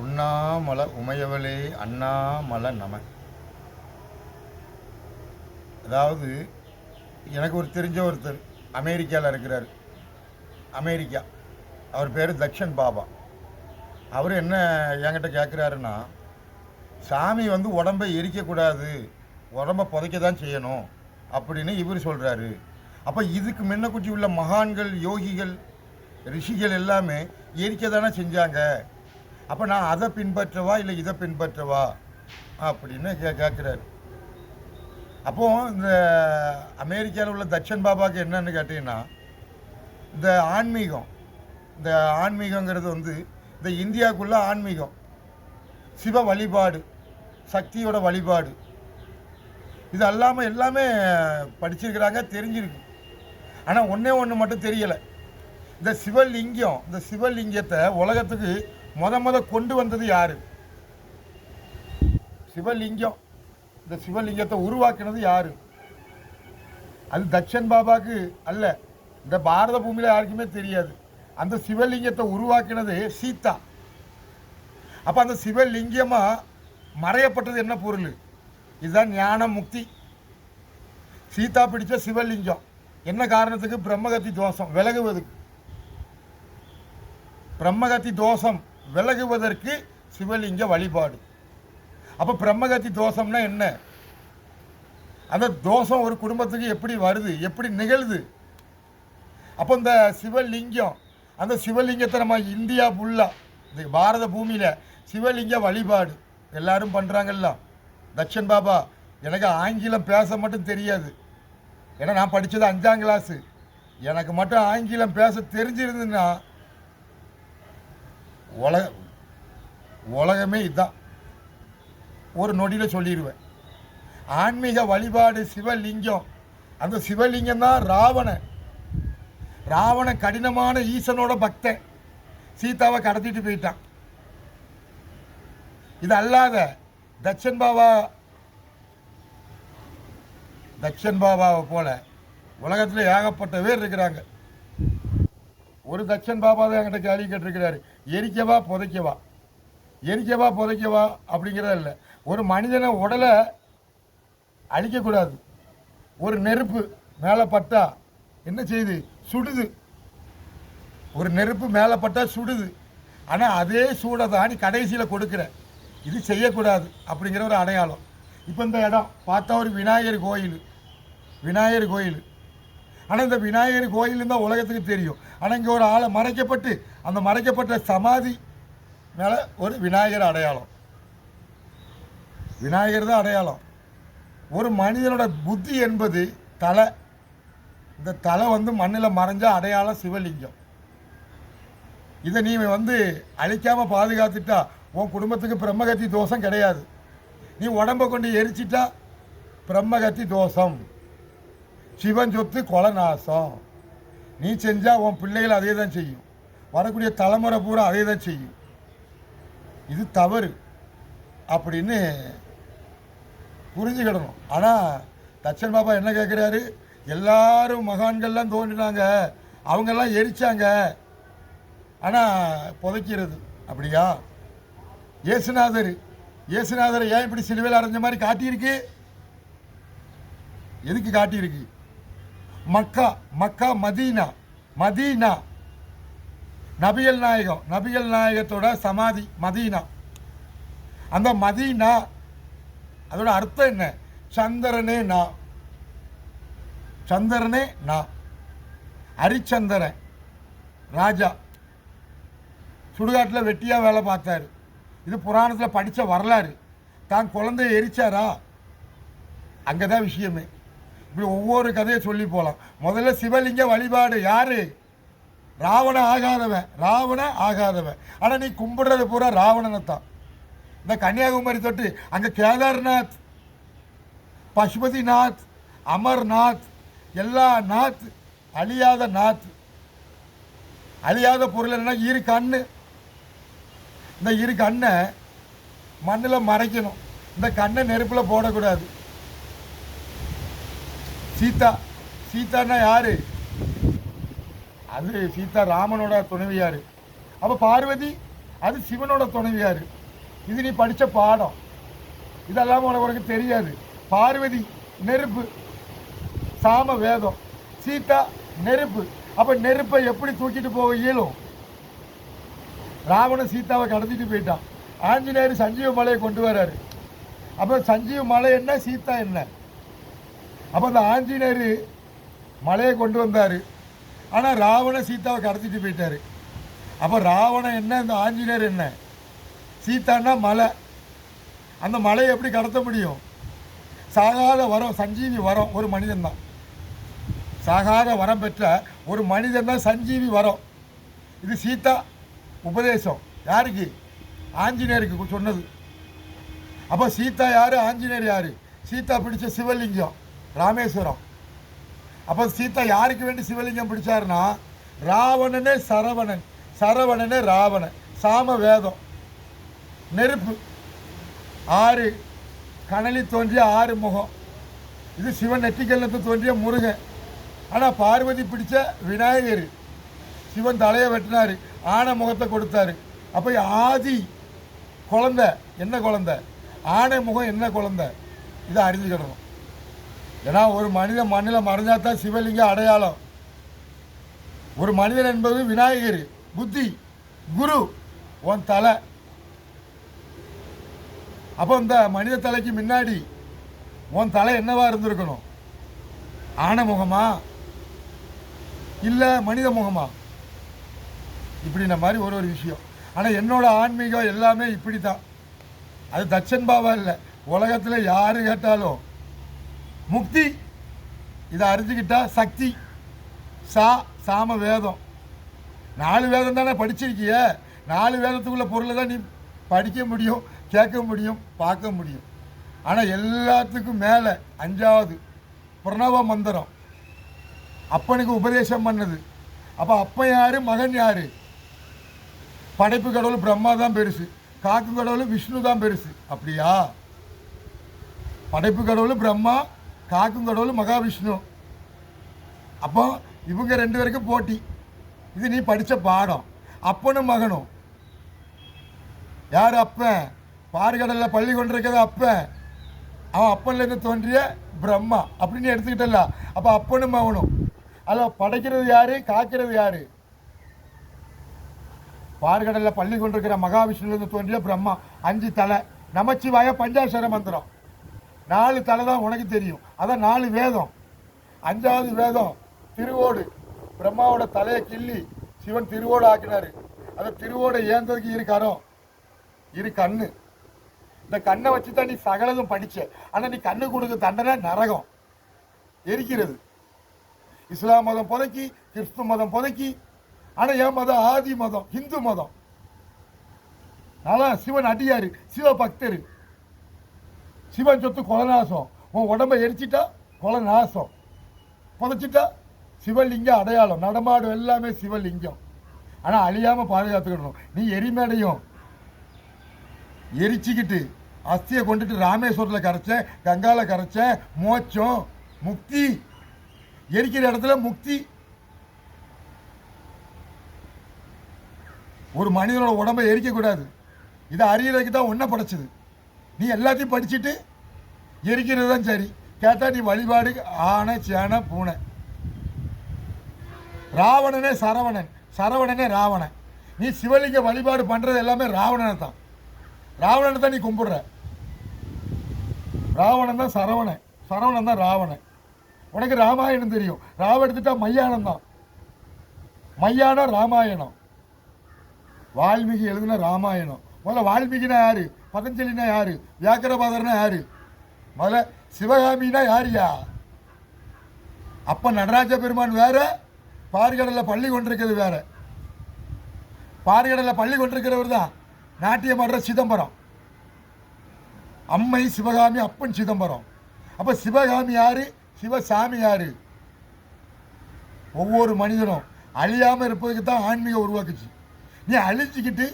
உண்ணாமல உமையவளே அண்ணாமல நம. அதாவது எனக்கு தெரிஞ்ச ஒருத்தர் அமெரிக்காவில் இருக்கிறார். அமெரிக்கா, அவர் பேர் தக்ஷன் பாபா. அவர் என்ன என்கிட்ட கேட்குறாருன்னா, சாமி உடம்பை எரிக்கக்கூடாது, உடம்பை புதைக்க தான் செய்யணும் அப்படின்னு இவர் சொல்கிறாரு. அப்போ இதுக்கு முன்ன குச்சி உள்ள மகான்கள், யோகிகள், ரிஷிகள் எல்லாமே எரிக்க தானே செஞ்சாங்க. அப்போ நான் அதை பின்பற்றவா இல்லை இதை பின்பற்றவா அப்படின்னு கேட்குறாரு. அப்போது இந்த அமெரிக்காவில் உள்ள தக்ஷன் பாபாவுக்கு என்னன்னு கேட்டிங்கன்னா, இந்த ஆன்மீகங்கிறது இந்த இந்தியாவுக்குள்ள ஆன்மீகம், சிவ வழிபாடு, சக்தியோட வழிபாடு, இது அல்லாமல் எல்லாமே படிச்சிருக்கிறாங்க, தெரிஞ்சிருக்கு. ஆனால் ஒன்று மட்டும் தெரியலை. இந்த சிவலிங்கத்தை உலகத்துக்கு முத கொண்டு வந்தது யார்? இந்த சிவலிங்கத்தை உருவாக்கினது யார்? அது தக்ஷன் பாபாவுக்கு அல்ல, இந்த பாரத பூமியில் யாருக்குமே தெரியாது. அந்த சிவலிங்கத்தை உருவாக்கினது சீதா. அப்போ அந்த சிவலிங்கமாக மறையப்பட்டது என்ன பொருள்? இதுதான் ஞானம், முக்தி. சீதா பிடிச்ச சிவலிங்கம் என்ன காரணத்துக்கு? பிரம்மகத்தி தோஷம் விலகுவதற்கு. பிரம்மகத்தி தோஷம் விலகுவதற்கு சிவலிங்க வழிபாடு. அப்போ பிரம்மகத்தி தோஷம்னா என்ன? அந்த தோஷம் ஒரு குடும்பத்துக்கு எப்படி வருது, எப்படி நிகழுது? அப்போ இந்த சிவலிங்கம், அந்த சிவலிங்கத்தை நம்ம இந்தியா ஃபுல்லாக, இந்த பாரத பூமியில் சிவலிங்க வழிபாடு எல்லாரும் பண்ணுறாங்கல்ல. தக்ஷன் பாபா, எனக்கு ஆங்கிலம் பேச மட்டும் தெரியாது, ஏன்னா நான் படித்தது 5ஆம் கிளாஸு. எனக்கு மட்டும் ஆங்கிலம் பேச தெரிஞ்சிருந்துன்னா உலகமே இதுதான் ஒரு நொடியில் சொல்லிடுவேன். ஆன்மீக வழிபாடு சிவலிங்கம். அந்த சிவலிங்கம் தான் ராவணன் கடினமான ஈசனோட பக்தன். சீதாவை கடத்திட்டு போயிட்டான். இது அல்லாத தக்ஷன் பாபாவை போல உலகத்தில் ஏகப்பட்ட பேர் இருக்கிறாங்க. ஒரு தக்ஷன் பாபா தான் என்கிட்ட கேள்வி கேட்டிருக்கிறாரு, எரிக்கவா புதைக்கவா அப்படிங்கிறத இல்லை. ஒரு மனிதனை உடலை அழிக்கக்கூடாது. ஒரு நெருப்பு மேலே பட்டா என்ன செய்யுது? சுடுது. ஒரு நெருப்பு மேலே பட்டா சுடுது. ஆனால் அதே சூடை தான் நீ கடைசியில் கொடுக்குற. இது செய்யக்கூடாது அப்படிங்கிற ஒரு அடையாளம். இப்போ இந்த இடம் பார்த்தா ஒரு விநாயகர் கோயில். ஆனால் இந்த விநாயகர் கோயில் தான் உலகத்துக்கு தெரியும். ஆனால் இங்கே ஒரு ஆளை மறைக்கப்பட்டு, அந்த மறைக்கப்பட்ட சமாதி மேலே ஒரு விநாயகர் அடையாளம். விநாயகர் தான் அடையாளம். ஒரு மனிதனோட புத்தி என்பது தலை. இந்த தலை மண்ணில் மறைஞ்ச அடையாளம் சிவலிங்கம். இதை நீ அழிக்காமல் பாதுகாத்துட்டா உன் குடும்பத்துக்கு பிரம்மகத்தி தோஷம் கிடையாது. நீ உடம்பை கொண்டு எரிச்சிட்டா பிரம்மகத்தி தோஷம். சிவன் சொத்து கொலை நாசம். நீ செஞ்சால் உன் பிள்ளைகள் அதே தான் செய்யும். வரக்கூடிய தலைமுறை பூரா அதே தான் செய்யும். இது தவறு அப்படின்னு புரிஞ்சுக்கிடணும். ஆனால் தக்ஷன் பாபா என்ன கேட்குறாரு? எல்லாரும் மகான்கள்லாம் தோன்றினாங்க, அவங்கெல்லாம் எரிச்சாங்க, ஆனால் புதைக்கிறது அப்படியா? இயேசுநாதர் ஏன் இப்படி சிலுவையில் அரைஞ்ச மாதிரி காட்டியிருக்கு? எதுக்கு காட்டியிருக்கு? மக்கா மதீனா நபிகள் நாயகத்தோட சமாதி மதீனா. அந்த மதீனா அதோட அர்த்தம் என்ன? சந்திரனே நான். ஹரிச்சந்திரன் ராஜா சுடுகாட்டில் வெட்டியாக வேலை பார்த்தாரு. இது புராணத்தில் படித்த வரலாறு. தான் குழந்தைய எரிச்சாரா? அங்கே தான் விஷயமே. இப்படி ஒவ்வொரு கதையை சொல்லி போகலாம். முதல்ல சிவலிங்க வழிபாடு. யார்? ராவணன் ஆகாதவன். ஆனால் நீ கும்பிடுறது பூரா ராவணனை தான். இந்த கன்னியாகுமரி தொட்டு அங்கே கேதார்நாத், பசுபதிநாத், அமர்நாத், எல்லா நாத், அழியாத பொருள் என்னன்னா இரு கண்ணு. இந்த இரு கண்ணை மண்ணில் மறைக்கணும். இந்த கண்ணை நெருப்பில் போடக்கூடாது. சீதான்னா யாரு? அது சீதா ராமனோட துணைவியார். அப்போ அது சிவனோட துணைவியார். இது நீ படித்த பாடம். இதெல்லாம் உனக்கு தெரியாது. பார்வதி நெருப்பு, சாம வேதம். சீதா நெருப்பு. அப்போ நெருப்பை எப்படி தூக்கிட்டு போக இயலும்? ராவணன் சீதாவை கடத்திட்டு போயிட்டான். ஆஞ்சநேயர் சஞ்சீவ மலையை கொண்டு வர்றாரு. அப்போ சஞ்சீவ மலை என்ன, சீதா என்ன? அப்போ அந்த ஆஞ்சநேயர் மலையை கொண்டு வந்தார். ஆனால் ராவணன் சீதாவை கடத்திட்டு போயிட்டார். அப்போ ராவணன் என்ன, இந்த ஆஞ்சநேயர் என்ன? சீதான்னா மலை. அந்த மலையை எப்படி கடத்த முடியும்? சாகாத வரம், சஞ்சீவி வரம் ஒரு மனிதன் தான். சாகாத வரம் பெற்ற ஒரு மனிதன் தான் சஞ்சீவி வரம். இது சீதா உபதேசம். யாருக்கு? ஆஞ்சநேயருக்கு சொன்னது. அப்போ சீதா யார், ஆஞ்சநேயர் யார்? சீதா பிடிச்ச சிவலிங்கம் ராமேஸ்வரம். அப்போ சீதா யாருக்கு வேண்டி சிவலிங்கம் பிடிச்சாருன்னா, ராவணனே சரவணன், சரவணனே ராவணன். சாம வேதம் நெருப்பு, 6 கனலி தோன்றிய 6 முகம். இது சிவன் நெற்றிக்கல்லத்து தோன்றிய முருகன். ஆனால் பார்வதி பிடிச்ச விநாயகர். சிவன் தலையை வெட்டினார், ஆனை முகத்தை கொடுத்தாரு. அப்போ ஆதி குழந்தை என்ன குழந்தை, ஆனை முகம் என்ன குழந்தை, இதை அறிஞ்சுக்கிடணும். ஏன்னா ஒரு மனிதன் மண்ணில் மறைஞ்சா தான் சிவலிங்கம் அடையாளம். ஒரு மனிதன் என்பது விநாயகர், புத்தி, குரு, உன் தலை. அப்போ இந்த மனித தலைக்கு முன்னாடி உன் தலை என்னவா இருந்திருக்கணும்? ஆனை முகமா இல்லை மனித முகமா? இப்படின்ற மாதிரி ஒரு விஷயம். ஆனால் என்னோட ஆன்மீகம் எல்லாமே இப்படி தான். அது தட்சன் பாபா இல்லை, உலகத்தில் யார் கேட்டாலும் முக்தி இதை அறிஞ்சுக்கிட்டா சக்தி. சாம வேதம். 4 வேதம் தானே படிச்சிருக்கிய. 4 வேதத்துக்குள்ள பொருளை தான் நீ படிக்க முடியும், கேட்க முடியும், பார்க்க முடியும். ஆனால் எல்லாத்துக்கும் மேலே 5வது பிரணவ மந்திரம் அப்பனுக்கு உபதேசம் பண்ணது. அப்போ அப்பன் யார், மகன் யார்? படைப்பு கடவுள் பிரம்மா தான் பெருசு, காக்கும் கடவுள் விஷ்ணு தான் பெருசு. அப்படியா? படைப்பு கடவுள் பிரம்மா, காக்கும் கடவுள் மகாவிஷ்ணு. அப்போ இவங்க 2 பேருக்கும் போட்டி. இது நீ படித்த பாடம். அப்பனும் மகனும். யார் அப்பன்? பாறுகடலில் பள்ளி கொண்டிருக்கிறது அப்பன். அவன் அப்பன்லேருந்து தோன்றிய பிரம்மா அப்படின்னு எடுத்துக்கிட்டல. அப்போ அப்பனும் மகனும். அதில் படைக்கிறது யார், காக்கிறது யார்? பாறுகடலில் பள்ளி கொண்டிருக்கிற மகாவிஷ்ணுலேருந்து தோன்றிய பிரம்மா. 5 தலை. நமச்சிவாய பஞ்சாட்சர மந்திரம். 4 தலை தான் உனக்கு தெரியும். அதான் 4 வேதம். 5வது வேதம் திருவோடு. பிரம்மாவோட தலையை கிள்ளி சிவன் திருவோடு ஆக்கினார். அந்த திருவோடை ஏந்ததுக்கு 2 கரம், 2 கண்ணு. இந்த கண்ணை வச்சு தான் நீ சகலதும் படிச்ச. ஆனால் நீ கண்ணு கொடுக்க தண்டனை நரகம், எரிக்கிறது. இஸ்லாம் மதம் புதைக்கி, கிறிஸ்து மதம் புதைக்கி. ஆனால் என் மதம் ஆதி மதம், ஹிந்து மதம். நான் சிவன் அடியாரு, சிவ பக்தர். சிவன் சொத்து கொலநாசம். உன் உடம்பை எரிச்சிட்டா கொலநாசம், புதைச்சிட்டா சிவலிங்கம் அடையாளம். நடமாடும் எல்லாமே சிவலிங்கம். ஆனால் அழியாமல் பாதுகாத்துக்கிடணும். நீ எரிமேடையும் எரிச்சிக்கிட்டு அஸ்தியை கொண்டுட்டு ராமேஸ்வரத்தில் கரைச்சேன், கங்காவில் கரைச்சேன், மோட்சம் முக்தி. எரிக்கிற இடத்துல முக்தி. ஒரு மனிதனோட உடம்பை எரிக்கக்கூடாது. இதை அறியறதுக்கு தான் ஒன்றை படைச்சது. நீ எல்லாத்தையும் படிச்சுட்டு எரிக்கிறது தான் சரி. கேட்டால் நீ வழிபாடு ஆனை சேனை பூனை. ராவணனே சரவணன், சரவணனே ராவணன். நீ சிவலிங்க வழிபாடு பண்ணுறது எல்லாமே ராவணனை தான். ராவணனை தான் நீ கும்பிடுற. ராவணன் தான் சரவணன், சரவணன் தான் ராவணன். உனக்கு ராமாயணம் தெரியும். ராவ எடுத்துட்டா மையானம் தான். மையானம் ராமாயணம். வால்மீகி எழுதுன ராமாயணம். முதல்ல வால்மீகினா யாரு, பதஞ்சலினா யாரு, வியாக்கரபாதர்னா யாரு? முதல்ல சிவகாமினா யாரியா? அப்ப நடராஜ பெருமான் வேற, பாறுகடலில் பள்ளி கொண்டிருக்கிறது வேற. பாறுகடலில் பள்ளி கொண்டிருக்கிறவர் தான் நாட்டியம் ஆடுற சிதம்பரம். அம்மை சிவகாமி, அப்பன் சிதம்பரம். அப்போ சிவகாமி யாரு, சிவசாமி யாரு? ஒவ்வொரு மனிதனும் அழியாமல் இருப்பதுக்கு தான் ஆன்மீகம் உருவாக்குச்சு. நீ அழிஞ்சிக்கிட்டு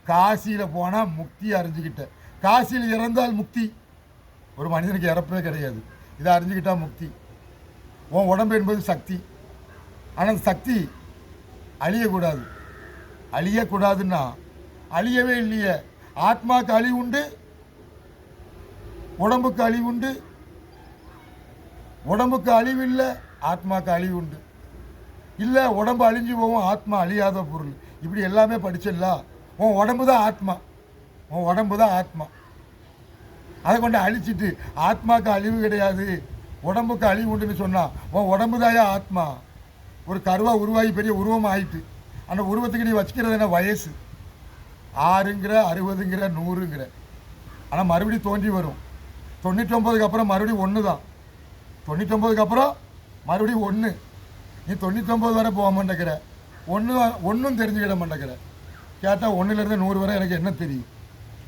காசியில் போனால் முக்தி அறிஞ்சிக்கிட்ட. காசியில் இறந்தால் முக்தி. ஒரு மனிதனுக்கு இறப்பே கிடையாது. இதை அறிஞ்சிக்கிட்டா முக்தி. உன் உடம்பு என்பது சக்தி. ஆனால் சக்தி அழியக்கூடாது. அழியக்கூடாதுன்னா அழியவே இல்லையே. ஆத்மாக்கு அழிவு உண்டு, உடம்புக்கு அழிவு உண்டு. உடம்புக்கு அழிவு இல்லை, ஆத்மாக்கு அழிவு உண்டு. இல்லை உடம்பு அழிஞ்சு போவோம், ஆத்மா அழியாத பொருள். இப்படி எல்லாமே படிச்சிடல. உன் உடம்பு தான் ஆத்மா, உன் உடம்பு தான் ஆத்மா. அதை கொண்டு அழிச்சிட்டு ஆத்மாவுக்கு அழிவு கிடையாது, உடம்புக்கு அழிவு உண்டுன்னு சொன்னால் உன் உடம்பு தாயா ஆத்மா. ஒரு கருவாக உருவாகி பெரிய உருவம் ஆகிட்டு அந்த உருவத்துக்கு நீ வச்சுக்கிறது என்ன வயசு? 6ங்கிற 60ங்கிற 100ங்கிற. ஆனால் மறுபடியும் தோன்றி வரும். 99க்கு அப்புறம் மறுபடியும் 1 தான். 99க்கு அப்புறம் மறுபடியும் 1. நீ 99 வரை போக மாட்டேங்கிற, ஒன்றும் தெரிஞ்சுக்கிட மாட்டேங்கிற. கேட்டால் 1லேருந்து 100 வரை எனக்கு என்ன தெரியும்?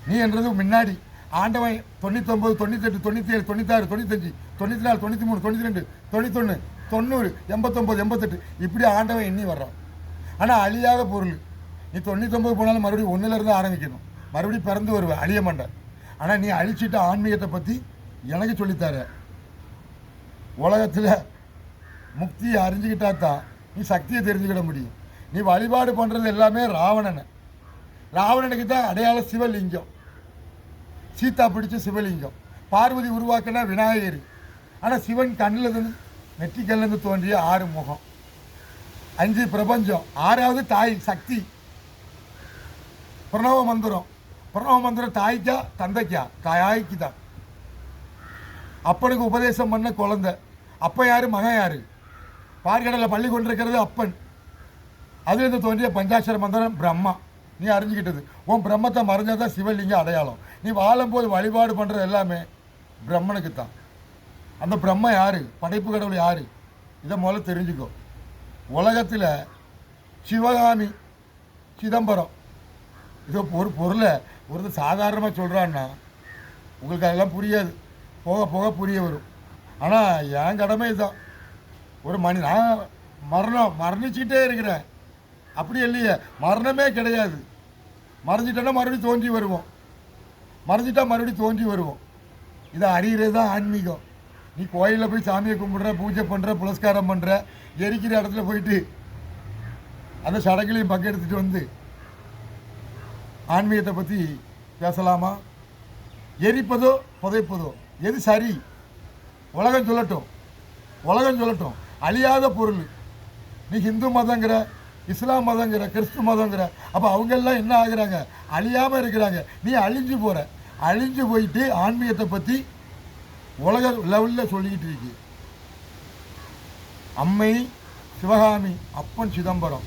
நீ என்றது முன்னாடி ஆண்டவன் 99, 98, 97, 96, 95, 94, 93, 92, 91, 90, 89, 88 இப்படி ஆண்டவன் எண்ணி வர்றான். ஆனால் அழியாத பொருள். நீ 99 போனாலும் மறுபடியும் 1லேருந்து ஆரம்பிக்கணும், மறுபடியும் பிறந்து வருவேன், அழிய மாட்டேன். ஆனால் நீ அழிச்சிட்ட ஆன்மீகத்தை பற்றி எனக்கு சொல்லித்தர. உலகத்தில் முக்தியை அறிஞ்சிக்கிட்டா தான் நீ சக்தியை தெரிஞ்சுக்கிட முடியும். நீ வழிபாடு பண்ணுறது எல்லாமே ராவணனுக்கு தான் அடையாள சிவலிங்கம். சீதா பிடிச்ச சிவலிங்கம். பார்வதி உருவாக்கினா விநாயகர். ஆனால் சிவன் கண்ணில் நெற்றிக்கல்லேருந்து தோன்றிய 6 முகம், 5 பிரபஞ்சம், 6வது தாய் சக்தி. பிரணவ மந்திரம் தாய்க்கா தந்தைக்கா? தாய்க்கு தான். அப்பனுக்கு உபதேசம் பண்ண குழந்தை. அப்பன் யார், மகன் யார்? பார்க்கடலில் பள்ளி கொண்டிருக்கிறது அப்பன். அதுலேருந்து தோன்றிய பஞ்சாட்சர மந்திரம் பிரம்மா. நீ அறிஞ்சிக்கிட்டது உன் பிரம்மத்தை மறைஞ்சால் தான் சிவலிங்கம் அடையாளம். நீ வாழும்போது வழிபாடு பண்ணுறது எல்லாமே பிரம்மனுக்கு தான். அந்த பிரம்ம யார்? படைப்பு கடவுள் யார்? இதை முதல்ல தெரிஞ்சுக்கோ. உலகத்தில் சிவகாமி, சிதம்பரம், இதோ ஒரு பொருளை ஒருத்தர் சாதாரணமாக சொல்கிறான்னா உங்களுக்கு அதெல்லாம் புரியாது, போக போக புரிய வரும். ஆனால் என் கடமை இதுதான். ஒரு நான் மரணிச்சுக்கிட்டே இருக்கிறேன். அப்படி இல்லையே, மரணமே கிடையாது. மறைஞ்சிட்டோன்னா மறுபடியும் தோன்றி வருவோம், மறைஞ்சிட்டா மறுபடியும் தோன்றி வருவோம். இதை அறிகிறது தான் ஆன்மீகம். நீ கோயிலில் போய் சாமியை கும்பிட்ற, பூஜை பண்ணுற, புலஸ்காரம் பண்ணுற, எரிக்கிற இடத்துல போயிட்டு அந்த சடங்குலையும் பங்கெடுத்துட்டு வந்து ஆன்மீகத்தை பற்றி பேசலாமா? எரிப்பதோ புதைப்பதோ எது சரி? உலகம் சொல்லட்டும். அழியாத பொருள். நீ ஹிந்து மதங்கிற, இஸ்லாம் மதங்கிற, கிறிஸ்து மதங்கிற, அப்போ அவங்கெல்லாம் என்ன ஆகுறாங்க? அழியாமல் இருக்கிறாங்க. நீ அழிஞ்சு போகிற. அழிஞ்சு போயிட்டு ஆன்மீகத்தை பற்றி உலக லெவலில் சொல்லிக்கிட்டு இருக்கு. அம்மை சிவகாமி, அப்பன் சிதம்பரம்.